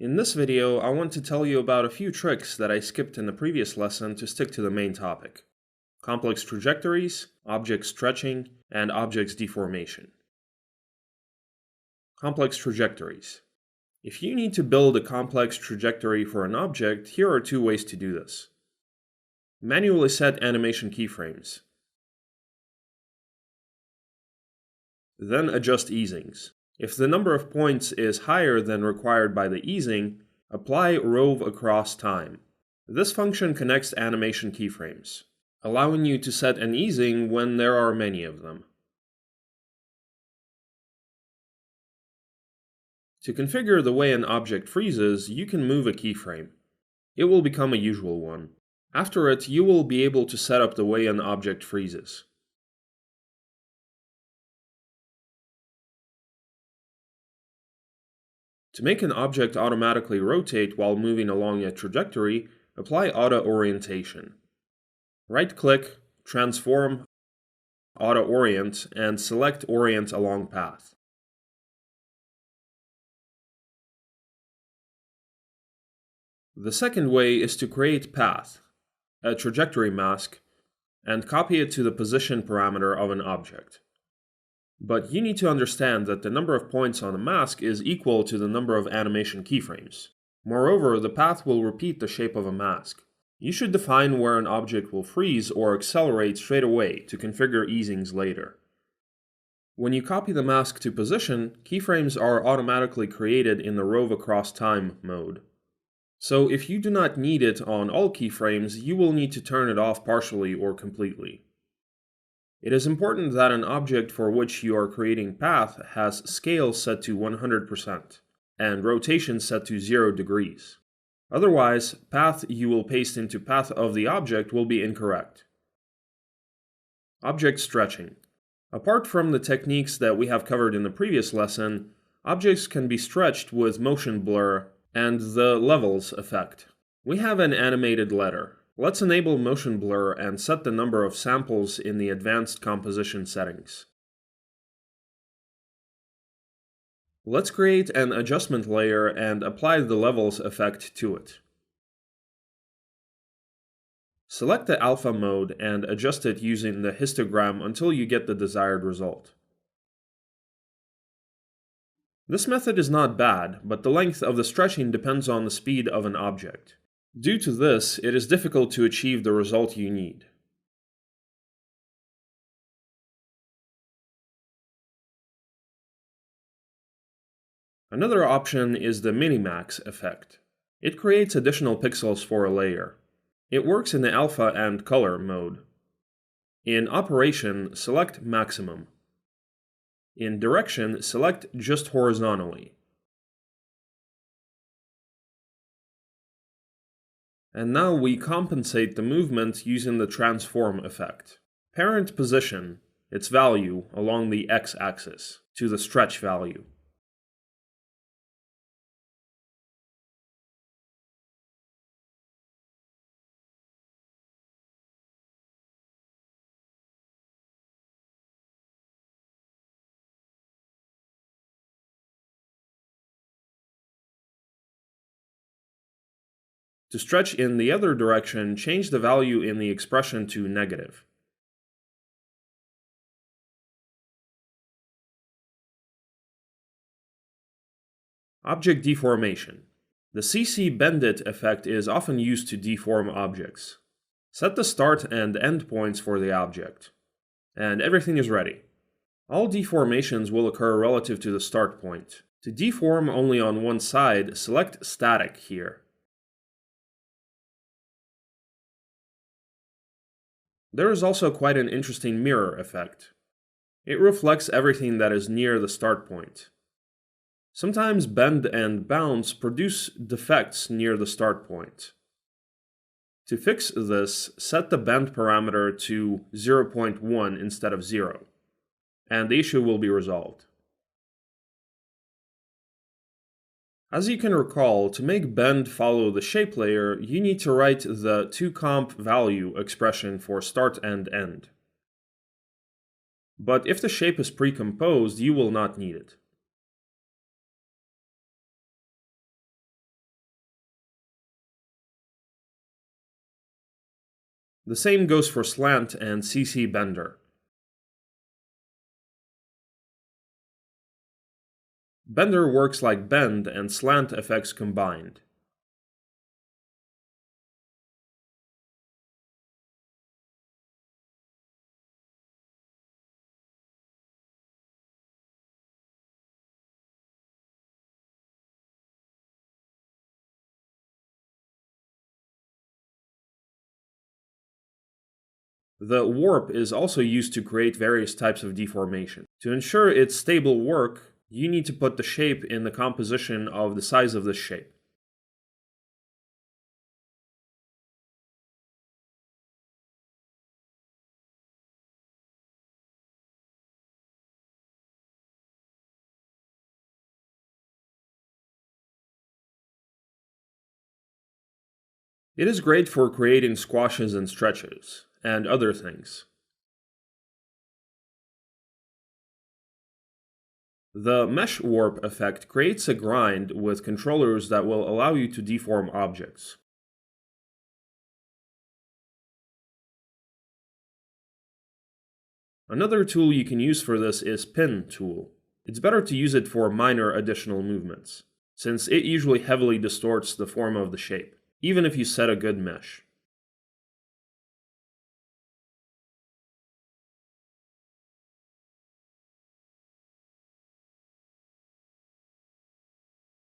In this video, I want to tell you about a few tricks that I skipped in the previous lesson to stick to the main topic: complex trajectories, object stretching, and objects deformation. Complex trajectories. If you need to build a complex trajectory for an object, here are two ways to do this. Manually set animation keyframes. Then adjust easings. If the number of points is higher than required by the easing, apply rove across time. This function connects animation keyframes, allowing you to set an easing when there are many of them. To configure the way an object freezes, you can move a keyframe. It will become a usual one. After it, you will be able to set up the way an object freezes. To make an object automatically rotate while moving along a trajectory, apply auto orientation. Right-click, transform, auto orient, and select orient along path. The second way is to create path, a trajectory mask, and copy it to the position parameter of an object. But you need to understand that the number of points on a mask is equal to the number of animation keyframes. Moreover, the path will repeat the shape of a mask. You should define where an object will freeze or accelerate straight away to configure easings later. When you copy the mask to position, keyframes are automatically created in the rove across time mode. So if you do not need it on all keyframes, you will need to turn it off partially or completely. It is important that an object for which you are creating path has scale set to 100% and rotation set to 0 degrees. Otherwise, path you will paste into path of the object will be incorrect. Object stretching. Apart from the techniques that we have covered in the previous lesson, objects can be stretched with motion blur and the levels effect. We have an animated letter. Let's enable motion blur and set the number of samples in the advanced composition settings. Let's create an adjustment layer and apply the levels effect to it. Select the alpha mode and adjust it using the histogram until you get the desired result. This method is not bad, but the length of the stretching depends on the speed of an object. Due to this, it is difficult to achieve the result you need. Another option is the minimax effect. It creates additional pixels for a layer. It works in the alpha and color mode. In operation, select maximum. In direction, select just horizontally. And now we compensate the movement using the transform effect. Parent position its value along the x-axis to the stretch value. To stretch in the other direction, change the value in the expression to negative. Object deformation. The CC Bendit effect is often used to deform objects. Set the start and end points for the object, and everything is ready. All deformations will occur relative to the start point. To deform only on one side, select static here. There is also quite an interesting mirror effect. It reflects everything that is near the start point. Sometimes bend and bounce produce defects near the start point. To fix this, set the bend parameter to 0.1 instead of 0, and the issue will be resolved. As you can recall, to make bend follow the shape layer, you need to write the toComp value expression for start and end. But if the shape is pre-composed, you will not need it. The same goes for slant and CC bender. Bender works like bend and slant effects combined. The warp is also used to create various types of deformation. To ensure its stable work, you need to put the shape in the composition of the size of the shape. It is great for creating squashes and stretches, and other things. The mesh warp effect creates a grind with controllers that will allow you to deform objects. Another tool you can use for this is Pin tool. It's better to use it for minor additional movements, since it usually heavily distorts the form of the shape, even if you set a good mesh.